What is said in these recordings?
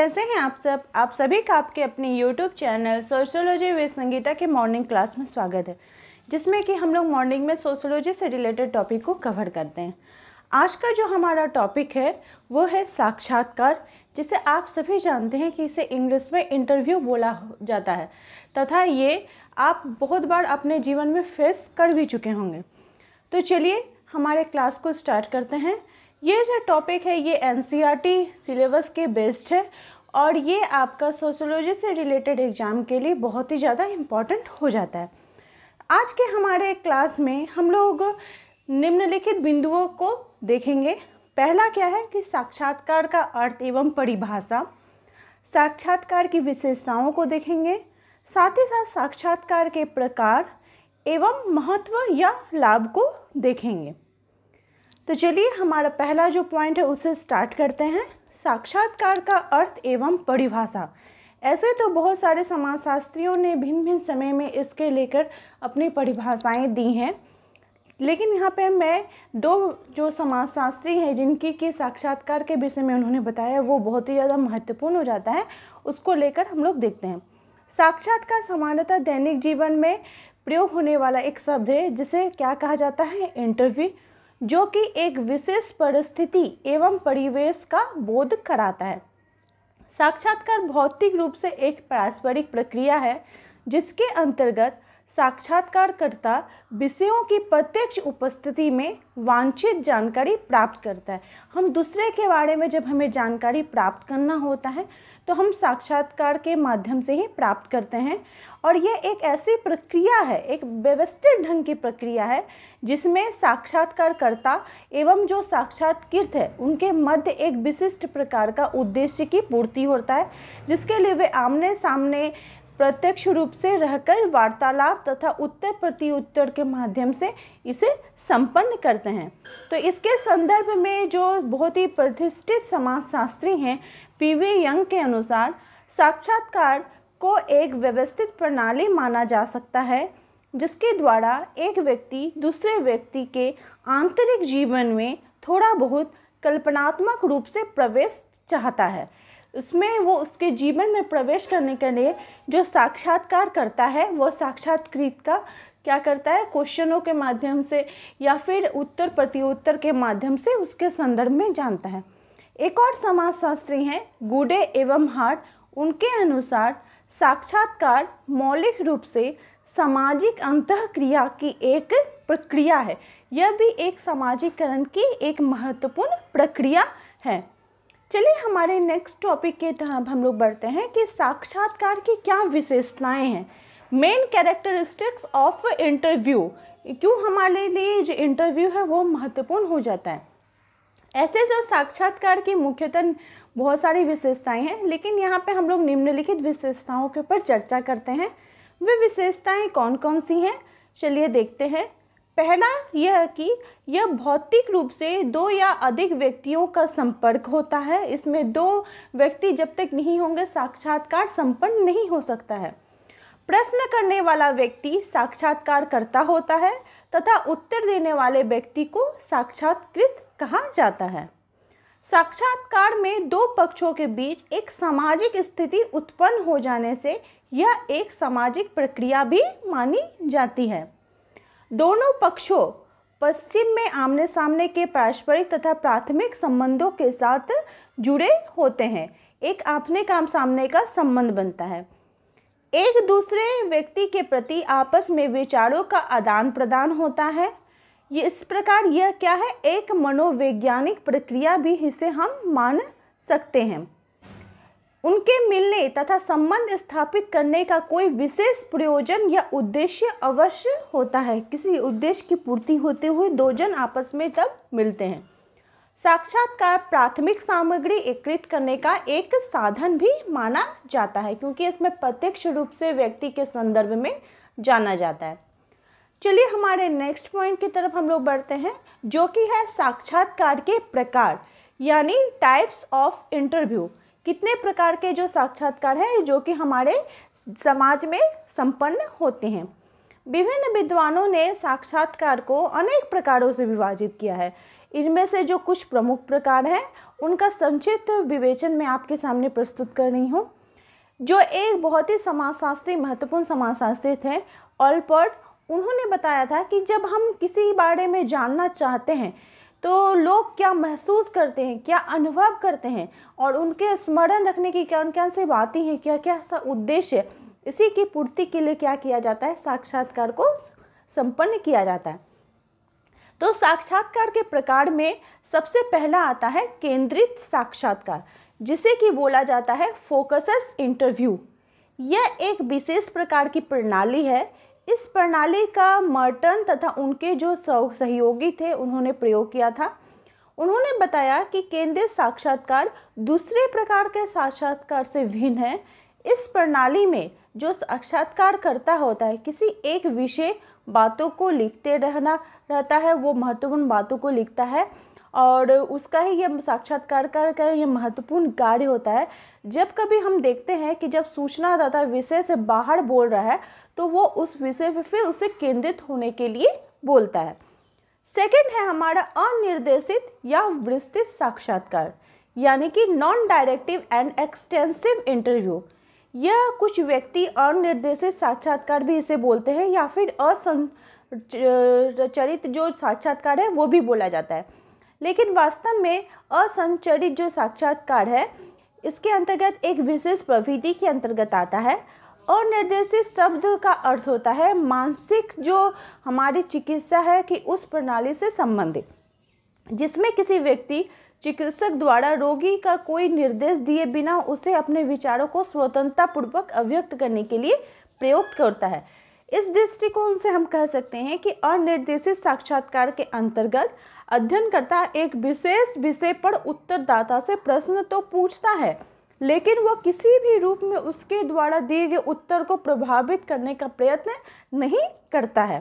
कैसे हैं आप सब। आप सभी का आपके अपने YouTube channel sociology with Sangeeta के मॉर्निंग क्लास में स्वागत है, जिसमें कि हम लोग मॉर्निंग में सोशियोलॉजी से रिलेटेड टॉपिक को कवर करते हैं। आज का जो हमारा टॉपिक है वो है साक्षात्कार, जिसे आप सभी जानते हैं कि इसे इंग्लिश में इंटरव्यू बोला जाता है तथा ये आप बहुत बार अपने जीवन में फेस कर भी चुके होंगे। तो चलिए हमारे क्लास को स्टार्ट करते हैं। ये जो टॉपिक है ये एनसीईआरटी सिलेबस के बेस्ड है और ये आपका सोशियोलॉजी से रिलेटेड एग्ज़ाम के लिए बहुत ही ज़्यादा इम्पॉर्टेंट हो जाता है। आज के हमारे क्लास में हम लोग निम्नलिखित बिंदुओं को देखेंगे। पहला क्या है कि साक्षात्कार का अर्थ एवं परिभाषा, साक्षात्कार की विशेषताओं को देखेंगे, साथ ही साथ साक्षात्कार के प्रकार एवं महत्व या लाभ को देखेंगे। तो चलिए हमारा पहला जो पॉइंट है उसे स्टार्ट करते हैं। साक्षात्कार का अर्थ एवं परिभाषा। ऐसे तो बहुत सारे समाजशास्त्रियों ने भिन्न भिन्न समय में इसके लेकर अपनी परिभाषाएं दी हैं, लेकिन यहाँ पे मैं दो जो समाजशास्त्री हैं जिनकी कि साक्षात्कार के विषय में उन्होंने बताया वो बहुत ही ज़्यादा महत्वपूर्ण हो जाता है, उसको लेकर हम लोग देखते हैं। साक्षात्कार सामान्यतः दैनिक जीवन में प्रयोग होने वाला एक शब्द है जिसे क्या कहा जाता है, इंटरव्यू, जो कि एक विशेष परिस्थिति एवं परिवेश का बोध कराता है। साक्षात्कार भौतिक रूप से एक पारस्परिक प्रक्रिया है जिसके अंतर्गत साक्षात्कारकर्ता विषयों की प्रत्यक्ष उपस्थिति में वांछित जानकारी प्राप्त करता है। हम दूसरे के बारे में जब हमें जानकारी प्राप्त करना होता है तो हम साक्षात्कार के माध्यम से ही प्राप्त करते हैं और यह एक ऐसी प्रक्रिया है, एक व्यवस्थित ढंग की प्रक्रिया है जिसमें साक्षात्कारकर्ता एवं जो साक्षात्कृत है उनके मध्य एक विशिष्ट प्रकार का उद्देश्य की पूर्ति होता है, जिसके लिए वे आमने सामने प्रत्यक्ष रूप से रहकर वार्तालाप तथा उत्तर प्रत्युत्तर के माध्यम से इसे संपन्न करते हैं। तो इसके संदर्भ में जो बहुत ही प्रतिष्ठित समाजशास्त्री हैं पीवी यंग के अनुसार साक्षात्कार को एक व्यवस्थित प्रणाली माना जा सकता है जिसके द्वारा एक व्यक्ति दूसरे व्यक्ति के आंतरिक जीवन में थोड़ा बहुत कल्पनात्मक रूप से प्रवेश चाहता है। उसमें वो उसके जीवन में प्रवेश करने के लिए जो साक्षात्कार करता है वो साक्षात्कृत का क्या करता है, क्वेश्चनों के माध्यम से या फिर उत्तर प्रत्युत्तर के माध्यम से उसके संदर्भ में जानता है। एक और समाजशास्त्री हैं गुडे एवं हार्ट, उनके अनुसार साक्षात्कार मौलिक रूप से सामाजिक अंतःक्रिया की एक प्रक्रिया है। यह भी एक सामाजिकरण की एक महत्वपूर्ण प्रक्रिया है। चलिए हमारे नेक्स्ट टॉपिक के तरफ हम लोग बढ़ते हैं कि साक्षात्कार की क्या विशेषताएं हैं, मेन कैरेक्टरिस्टिक्स ऑफ इंटरव्यू, क्यों हमारे लिए जो इंटरव्यू है वो महत्वपूर्ण हो जाता है। ऐसे जो साक्षात्कार की मुख्यतः बहुत सारी विशेषताएं हैं, लेकिन यहाँ पे हम लोग निम्नलिखित विशेषताओं के ऊपर चर्चा करते हैं। वे विशेषताएं कौन कौन सी हैं, चलिए देखते हैं। पहला यह कि यह भौतिक रूप से दो या अधिक व्यक्तियों का संपर्क होता है। इसमें दो व्यक्ति जब तक नहीं होंगे साक्षात्कार संपन्न नहीं हो सकता है। प्रश्न करने वाला व्यक्ति साक्षात्कारकर्ता होता है तथा उत्तर देने वाले व्यक्ति को साक्षात्कृत कहा जाता है। साक्षात्कार में दो पक्षों के बीच एक सामाजिक स्थिति उत्पन्न हो जाने से यह एक सामाजिक प्रक्रिया भी मानी जाती है। दोनों पक्षों पश्चिम में आमने सामने के पारस्परिक तथा प्राथमिक संबंधों के साथ जुड़े होते हैं। एक आपने काम सामने का संबंध बनता है। एक दूसरे व्यक्ति के प्रति आपस में विचारों का आदान प्रदान होता है। ये इस प्रकार यह क्या है, एक मनोवैज्ञानिक प्रक्रिया भी इसे हम मान सकते हैं। उनके मिलने तथा संबंध स्थापित करने का कोई विशेष प्रयोजन या उद्देश्य अवश्य होता है। किसी उद्देश्य की पूर्ति होते हुए दो जन आपस में तब मिलते हैं। साक्षात्कार प्राथमिक सामग्री एकत्रित करने का एक साधन भी माना जाता है क्योंकि इसमें प्रत्यक्ष रूप से व्यक्ति के संदर्भ में जाना जाता है। चलिए हमारे नेक्स्ट पॉइंट की तरफ हम लोग बढ़ते हैं, जो कि है साक्षात्कार के प्रकार यानी टाइप्स ऑफ इंटरव्यू। कितने प्रकार के जो साक्षात्कार हैं जो कि हमारे समाज में संपन्न होते हैं। विभिन्न विद्वानों ने साक्षात्कार को अनेक प्रकारों से विभाजित किया है। इनमें से जो कुछ प्रमुख प्रकार हैं उनका संक्षिप्त विवेचन मैं आपके सामने प्रस्तुत कर रही हूँ। जो एक बहुत ही समाजशास्त्री महत्वपूर्ण समाजशास्त्री थे ऑलपर्ट, उन्होंने बताया था कि जब हम किसी बारे में जानना चाहते हैं तो लोग क्या महसूस करते हैं, क्या अनुभव करते हैं और उनके स्मरण रखने की कौन कौन सी बातें हैं, क्या क्या सा उद्देश्य, इसी की पूर्ति के लिए क्या किया जाता है, साक्षात्कार को संपन्न किया जाता है। तो साक्षात्कार के प्रकार में सबसे पहला आता है केंद्रित साक्षात्कार, जिसे कि बोला जाता है फोकस इंटरव्यू। यह एक विशेष प्रकार की प्रणाली है। इस प्रणाली का मर्टन तथा उनके जो सहयोगी थे उन्होंने प्रयोग किया था। उन्होंने बताया कि केंद्रित साक्षात्कार दूसरे प्रकार के साक्षात्कार से भिन्न है। इस प्रणाली में जो साक्षात्कार करता होता है किसी एक विषय बातों को लिखते रहता है, वो महत्वपूर्ण बातों को लिखता है और उसका ही यह साक्षात्कार का यह महत्वपूर्ण कार्य होता है। जब कभी हम देखते हैं कि जब सूचनादाता विषय से बाहर बोल रहा है तो वो उस विषय पर फिर उसे केंद्रित होने के लिए बोलता है। सेकंड है हमारा अनिर्देशित या विस्तृत साक्षात्कार, यानी कि non directive and extensive interview. यह कुछ व्यक्ति अनिर्देशित साक्षात्कार भी इसे बोलते हैं या फिर असंचरित जो साक्षात्कार है वो भी बोला जाता है। लेकिन वास्तव में असंचरित जो साक्षात्कार है इसके अंतर्गत एक विशेष प्रविधि के अंतर्गत आता है। अनिर्देशित शब्द का अर्थ होता है मानसिक जो हमारी चिकित्सा है कि उस प्रणाली से संबंधित, जिसमें किसी व्यक्ति चिकित्सक द्वारा रोगी का कोई निर्देश दिए बिना उसे अपने विचारों को स्वतंत्रतापूर्वक अभिव्यक्त करने के लिए प्रयोग करता है। इस दृष्टिकोण से हम कह सकते हैं कि अनिर्देशित साक्षात्कार के अंतर्गत अध्ययनकर्ता एक विशेष विषय पर उत्तरदाता से प्रश्न तो पूछता है, लेकिन वह किसी भी रूप में उसके द्वारा दिए गए उत्तर को प्रभावित करने का प्रयत्न नहीं करता है।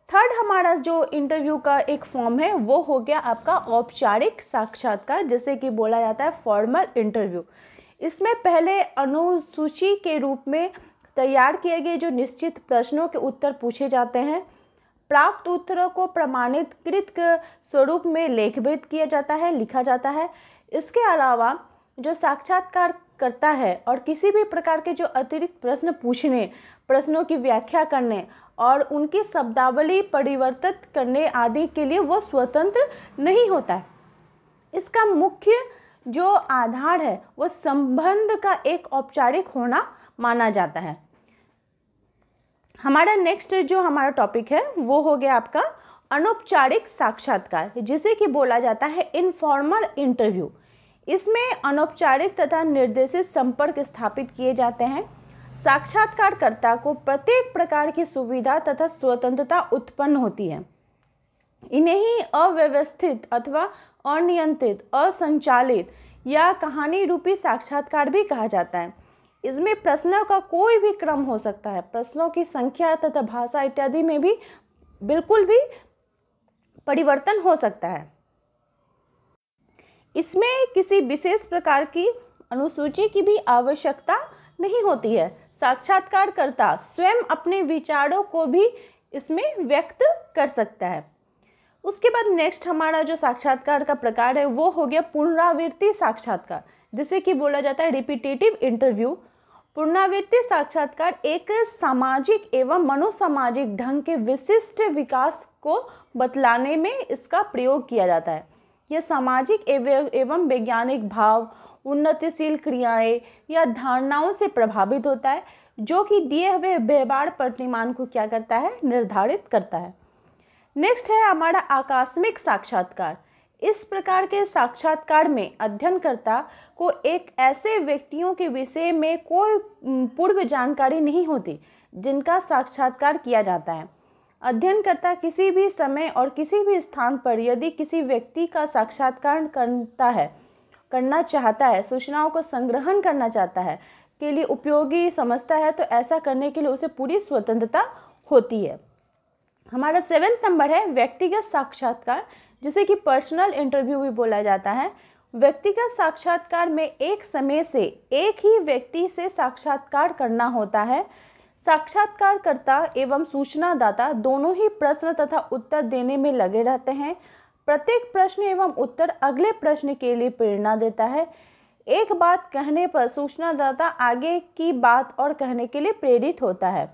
थर्ड हमारा जो इंटरव्यू का एक फॉर्म है वो हो गया आपका औपचारिक साक्षात्कार, जिसे कि बोला जाता है फॉर्मल इंटरव्यू। इसमें पहले अनुसूची के रूप में तैयार किए गए जो निश्चित प्रश्नों के उत्तर पूछे जाते हैं। प्राप्त उत्तरों को प्रमाणित स्वरूप में लेखबद्ध किया जाता है, लिखा जाता है। इसके अलावा जो साक्षात्कार करता है और किसी भी प्रकार के जो अतिरिक्त प्रश्न पूछने, प्रश्नों की व्याख्या करने और उनकी शब्दावली परिवर्तित करने आदि के लिए वो स्वतंत्र नहीं होता है। इसका मुख्य जो आधार है वो संबंध का एक औपचारिक होना माना जाता है। हमारा नेक्स्ट जो हमारा टॉपिक है वो हो गया आपका अनौपचारिक साक्षात्कार, जिसे कि बोला जाता है इनफॉर्मल इंटरव्यू। इसमें अनौपचारिक तथा निर्देशित संपर्क स्थापित किए जाते हैं। साक्षात्कारकर्ता को प्रत्येक प्रकार की सुविधा तथा स्वतंत्रता उत्पन्न होती है। इन्हें ही अव्यवस्थित अथवा अनियंत्रित, असंचालित या कहानी रूपी साक्षात्कार भी कहा जाता है। इसमें प्रश्नों का कोई भी क्रम हो सकता है, प्रश्नों की संख्या तथा भाषा इत्यादि में भी बिल्कुल भी परिवर्तन हो सकता है। इसमें किसी विशेष प्रकार की अनुसूची की भी आवश्यकता नहीं होती है। साक्षात्कारकर्ता स्वयं अपने विचारों को भी इसमें व्यक्त कर सकता है। उसके बाद नेक्स्ट हमारा जो साक्षात्कार का प्रकार है वो हो गया पुनरावृत्ति साक्षात्कार, जिसे कि बोला जाता है रिपीटेटिव इंटरव्यू। पुनरावृत्ति साक्षात्कार एक सामाजिक एवं मनोसामाजिक ढंग के विशिष्ट विकास को बतलाने में इसका प्रयोग किया जाता है। यह सामाजिक एवं वैज्ञानिक भाव, उन्नतिशील क्रियाएं या धारणाओं से प्रभावित होता है, जो कि दिए हुए व्यवहार प्रतिमान को क्या करता है, निर्धारित करता है। नेक्स्ट है हमारा आकस्मिक साक्षात्कार। इस प्रकार के साक्षात्कार में अध्ययनकर्ता को एक ऐसे व्यक्तियों के विषय में कोई पूर्व जानकारी नहीं होती जिनका साक्षात्कार किया जाता है। अध्ययनकर्ता किसी भी समय और किसी भी स्थान पर यदि किसी व्यक्ति का साक्षात्कार करना चाहता है, सूचनाओं को संग्रहण करना चाहता है, के लिए उपयोगी समझता है, तो ऐसा करने के लिए उसे पूरी स्वतंत्रता होती है। हमारा 7वां नंबर है व्यक्तिगत साक्षात्कार, जिसे कि पर्सनल इंटरव्यू भी बोला जाता है। व्यक्तिगत साक्षात्कार में एक समय से एक ही व्यक्ति से साक्षात्कार करना होता है। साक्षात्कारकर्ता एवं सूचनादाता दोनों ही प्रश्न तथा उत्तर देने में लगे रहते हैं। प्रत्येक प्रश्न एवं उत्तर अगले प्रश्न के लिए प्रेरणा देता है। एक बात कहने पर सूचनादाता आगे की बात और कहने के लिए प्रेरित होता है।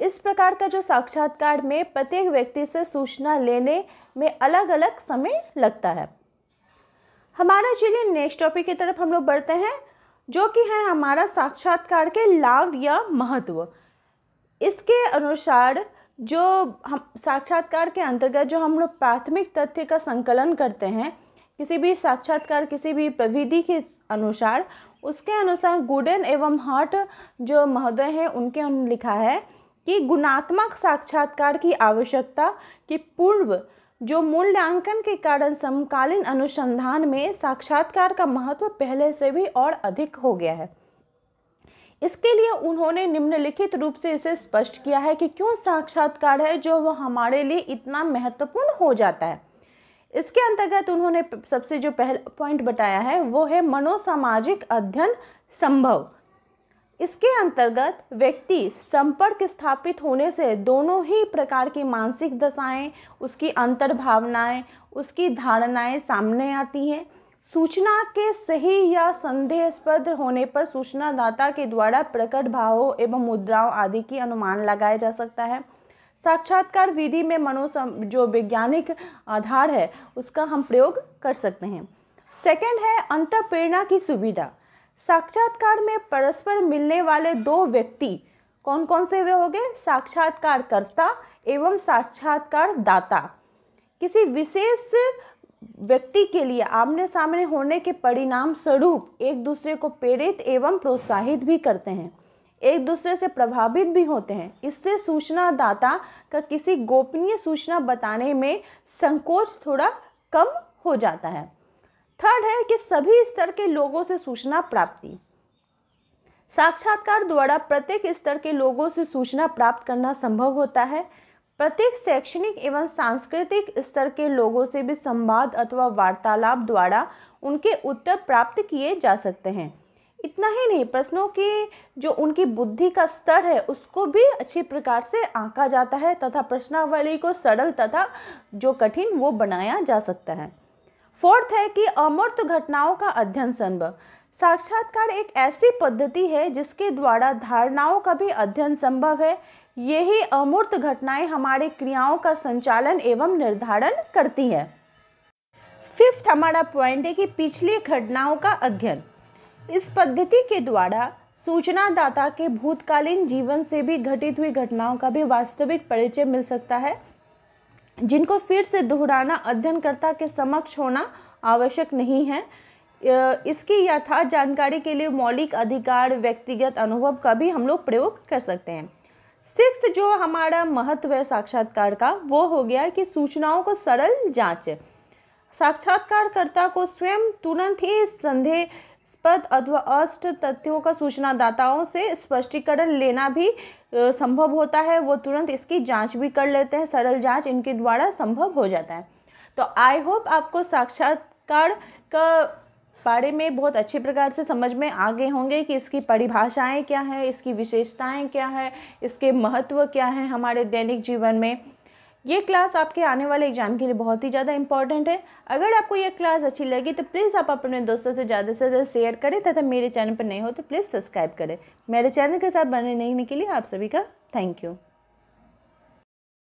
इस प्रकार का जो साक्षात्कार में प्रत्येक व्यक्ति से सूचना लेने में अलग अलग समय लगता है। हमारा चलिए नेक्स्ट टॉपिक की तरफ हम लोग बढ़ते हैं, जो कि है हमारा साक्षात्कार के लाभ या महत्व। इसके अनुसार जो हम साक्षात्कार के अंतर्गत जो हम लोग प्राथमिक तथ्य का संकलन करते हैं किसी भी साक्षात्कार किसी भी प्रविधि के अनुसार, उसके अनुसार गुडेन एवं हर्ट जो महोदय हैं उनके लिखा है कि गुणात्मक साक्षात्कार की आवश्यकता की पूर्व जो मूल्यांकन के कारण समकालीन अनुसंधान में साक्षात्कार का महत्व पहले से भी और अधिक हो गया है। इसके लिए उन्होंने निम्नलिखित रूप से इसे स्पष्ट किया है कि क्यों साक्षात्कार है जो वह हमारे लिए इतना महत्वपूर्ण हो जाता है। इसके अंतर्गत उन्होंने सबसे जो पहला पॉइंट बताया है वो है मनोसामाजिक अध्ययन संभव। इसके अंतर्गत व्यक्ति संपर्क स्थापित होने से दोनों ही प्रकार की मानसिक दशाएं, उसकी अंतर्भावनाएं, उसकी धारणाएं सामने आती हैं। सूचना के सही या संदेहास्पद होने पर सूचनादाता के द्वारा प्रकट भावों एवं मुद्राओं आदि की अनुमान लगाया जा सकता है। साक्षात्कार विधि में जो वैज्ञानिक आधार है उसका हम प्रयोग कर सकते हैं। सेकंड है अंतःप्रेरणा की सुविधा। साक्षात्कार में परस्पर मिलने वाले दो व्यक्ति कौन कौन से वे हो गए? साक्षात्कारकर्ता एवं साक्षात्कारदाता। किसी विशेष व्यक्ति के लिए आमने सामने होने के परिणाम स्वरूप एक दूसरे को प्रेरित एवं प्रोत्साहित भी करते हैं, एक दूसरे से प्रभावित भी होते हैं। इससे सूचनादाता का किसी गोपनीय सूचना बताने में संकोच थोड़ा कम हो जाता है। थर्ड है कि सभी स्तर के लोगों से सूचना प्राप्ति। साक्षात्कार द्वारा प्रत्येक स्तर के लोगों से सूचना प्राप्त करना संभव होता है। प्रत्येक शैक्षणिक एवं सांस्कृतिक स्तर के लोगों से भी संवाद अथवा वार्तालाप द्वारा उनके उत्तर प्राप्त किए जा सकते हैं। इतना ही नहीं, प्रश्नों की जो उनकी बुद्धि का स्तर है उसको भी अच्छी प्रकार से आंका जाता है तथा प्रश्नावली को सरल तथा जो कठिन वो बनाया जा सकता है। फोर्थ है कि अमूर्त घटनाओं का अध्ययन संभव। साक्षात्कार एक ऐसी पद्धति है जिसके द्वारा धारणाओं का भी अध्ययन संभव है। यही अमूर्त घटनाएं हमारी क्रियाओं का संचालन एवं निर्धारण करती है। फिफ्थ हमारा पॉइंट है कि पिछली घटनाओं का अध्ययन। इस पद्धति के द्वारा सूचनादाता के भूतकालीन जीवन से भी घटित हुई घटनाओं का भी वास्तविक परिचय मिल सकता है, जिनको फिर से दोहराना अध्ययनकर्ता के समक्ष होना आवश्यक नहीं है। इसकी यथार्थ जानकारी के लिए मौलिक अधिकार, व्यक्तिगत अनुभव का भी हम लोग प्रयोग कर सकते हैं। सिक्स्थ जो हमारा महत्व है साक्षात्कार का वो हो गया कि सूचनाओं को सरल जांच। साक्षात्कारकर्ता को स्वयं तुरंत ही संदेहास्पद अथवा अस्पष्ट तथ्यों का सूचनादाताओं से स्पष्टीकरण लेना भी संभव होता है। वो तुरंत इसकी जांच भी कर लेते हैं, सरल जांच इनके द्वारा संभव हो जाता है। तो आई होप आपको साक्षात्कार का बारे में बहुत अच्छे प्रकार से समझ में आ गए होंगे कि इसकी परिभाषाएं क्या है, इसकी विशेषताएं क्या है, इसके महत्व क्या है हमारे दैनिक जीवन में। ये क्लास आपके आने वाले एग्जाम के लिए बहुत ही ज़्यादा इंपॉर्टेंट है। अगर आपको ये क्लास अच्छी लगी तो प्लीज़ आप अपने दोस्तों से ज़्यादा शेयर करें तथा मेरे चैनल पर नए हो तो प्लीज़ सब्सक्राइब करें। मेरे चैनल के साथ बने रहने के लिए आप सभी का थैंक यू।